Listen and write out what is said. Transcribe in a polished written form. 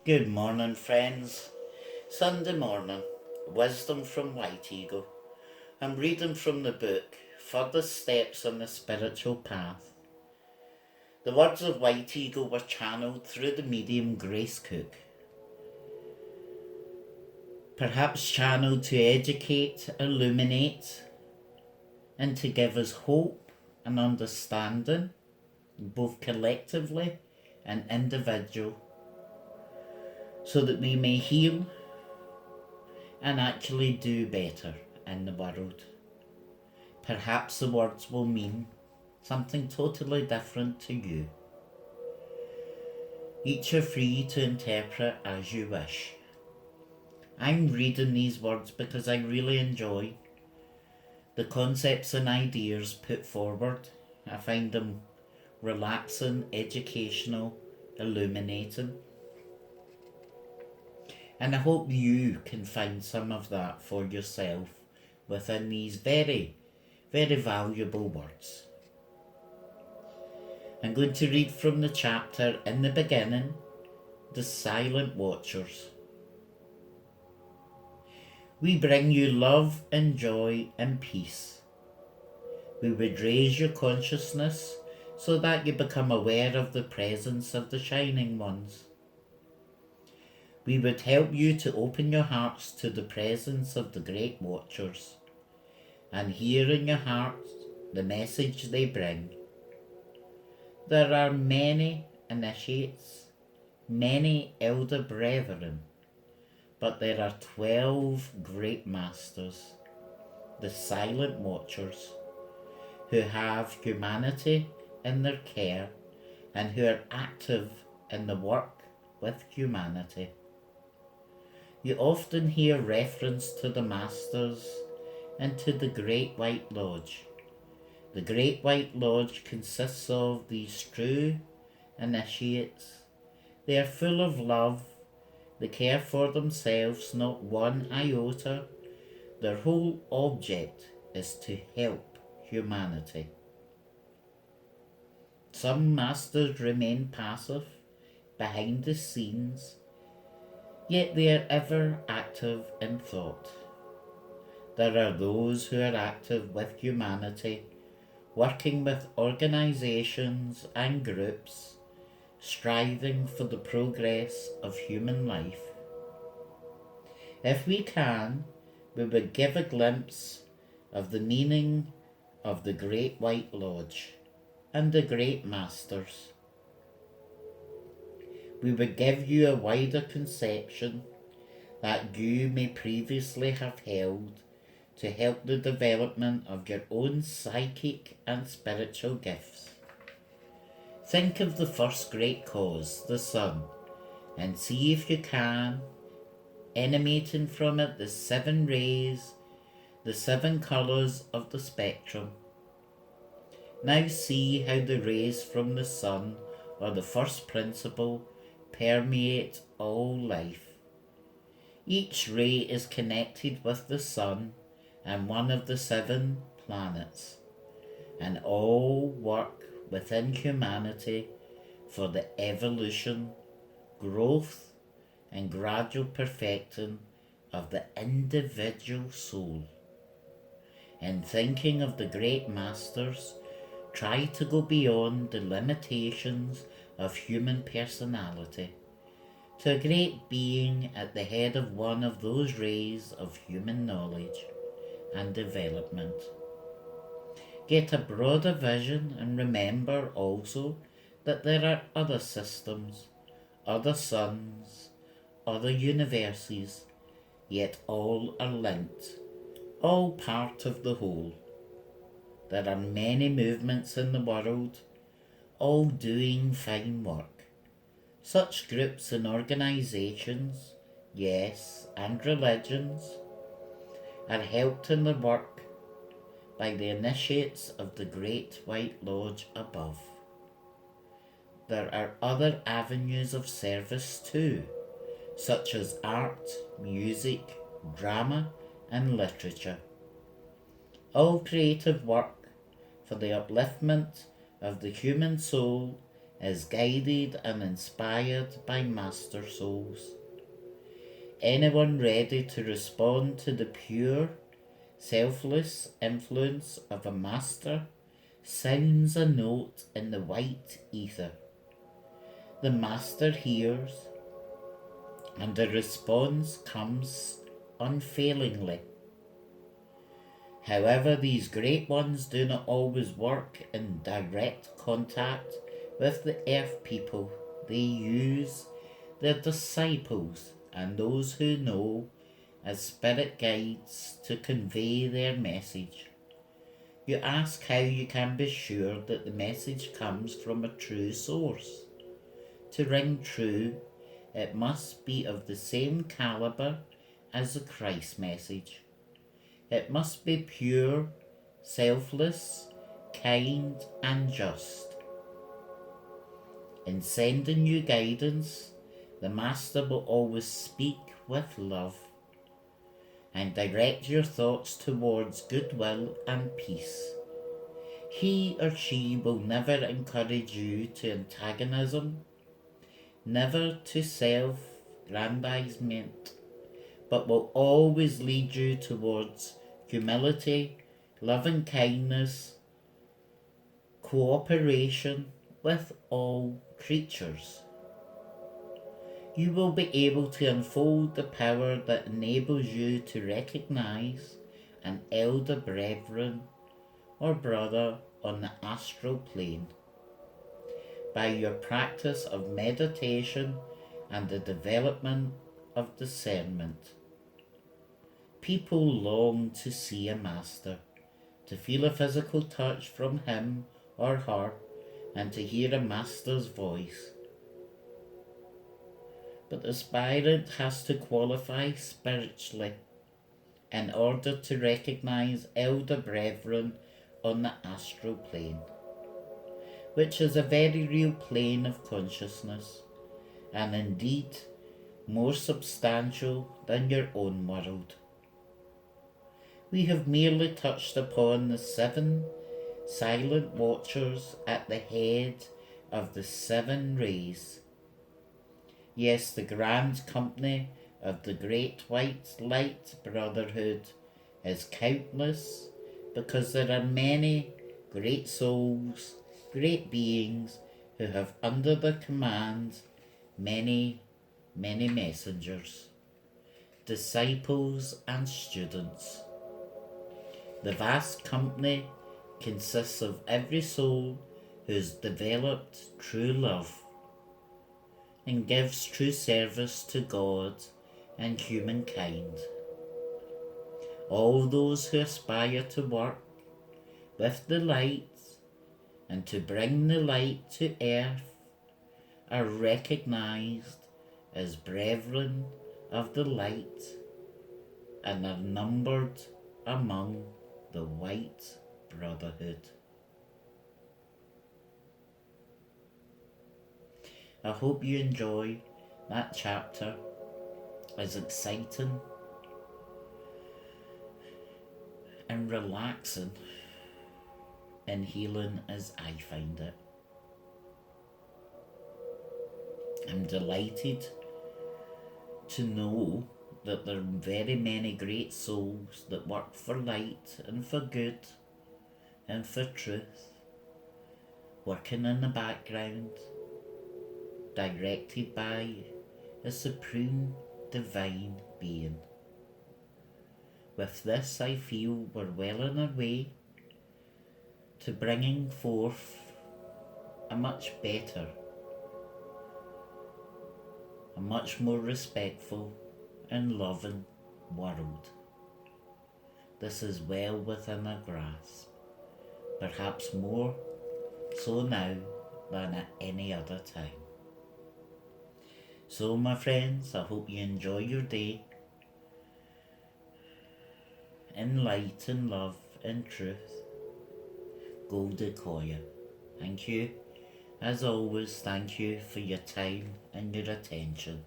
Good morning, friends. Sunday morning, wisdom from White Eagle. I'm reading from the book Further Steps on the Spiritual Path. The words of White Eagle were channeled through the medium Grace Cook. Perhaps channeled to educate, illuminate, and to give us hope and understanding, both collectively and individual, so that we may heal and actually do better in the world. Perhaps the words will mean something totally different to you. Each are free to interpret as you wish. I'm reading these words because I really enjoy the concepts and ideas put forward. I find them relaxing, educational, illuminating. And I hope you can find some of that for yourself within these very, very valuable words. I'm going to read from the chapter in the beginning, The Silent Watchers. We bring you love and joy and peace. We would raise your consciousness so that you become aware of the presence of the Shining Ones. We would help you to open your hearts to the presence of the Great Watchers and hear in your heart the message they bring. There are many initiates, many elder brethren, but there are 12 great masters, the silent watchers, who have humanity in their care and who are active in the work with humanity. You often hear reference to the masters and to the Great White Lodge. The Great White Lodge consists of these true initiates. They are full of love. They care for themselves, not one iota. Their whole object is to help humanity. Some masters remain passive, behind the scenes, yet they are ever active in thought. There are those who are active with humanity, working with organisations and groups, striving for the progress of human life. If we can, we would give a glimpse of the meaning of the Great White Lodge and the Great Masters. We would give you a wider conception that you may previously have held to help the development of your own psychic and spiritual gifts. Think of the first great cause, the sun, and see if you can, emanating from it the 7 rays, the 7 colours of the spectrum. Now see how the rays from the sun, or the first principle, permeate all life. Each ray is connected with the sun and one of the 7 planets, and all work within humanity for the evolution, growth, and gradual perfecting of the individual soul. In thinking of the great masters, try to go beyond the limitations of human personality to a great being at the head of one of those rays of human knowledge and development. Get a broader vision and remember also that there are other systems, other suns, other universes, yet all are linked, all part of the whole. There are many movements in the world, all doing fine work. Such groups and organisations, yes, and religions, are helped in their work by the initiates of the Great White Lodge above. There are other avenues of service too, such as art, music, drama, and literature. All creative work for the upliftment of the human soul is guided and inspired by master souls. Anyone ready to respond to the pure, selfless influence of a master sounds a note in the white ether. The master hears, and the response comes unfailingly. However, these great ones do not always work in direct contact with the earth people. They use their disciples and those who know as spirit guides to convey their message. You ask how you can be sure that the message comes from a true source. To ring true, it must be of the same caliber as the Christ message. It must be pure, selfless, kind, and just. In sending you guidance, the Master will always speak with love and direct your thoughts towards goodwill and peace. He or she will never encourage you to antagonism, never to self-aggrandizement, but will always lead you towards humility, loving kindness, cooperation with all creatures. You will be able to unfold the power that enables you to recognize an elder brethren or brother on the astral plane by your practice of meditation and the development of discernment. People long to see a master, to feel a physical touch from him or her, and to hear a master's voice. But the aspirant has to qualify spiritually in order to recognize elder brethren on the astral plane, which is a very real plane of consciousness, and indeed more substantial than your own world. We have merely touched upon the 7 silent watchers at the head of the 7 rays. Yes, the grand company of the Great White Light Brotherhood is countless, because there are many great souls, great beings, who have under their command many, many messengers, disciples and students. The vast company consists of every soul who has developed true love and gives true service to God and humankind. All those who aspire to work with the light and to bring the light to earth are recognized as brethren of the light and are numbered among the White Brotherhood. I hope you enjoy that chapter, as exciting and relaxing and healing as I find it. I'm delighted to know that there are very many great souls that work for light and for good and for truth, working in the background, directed by a supreme divine being. With this, I feel we're well on our way to bringing forth a much better, a much more respectful and loving world. This is well within our grasp, perhaps more so now than at any other time. So my friends, I hope you enjoy your day in light and love and truth. Golden Koya. Thank you. As always, thank you for your time and your attention.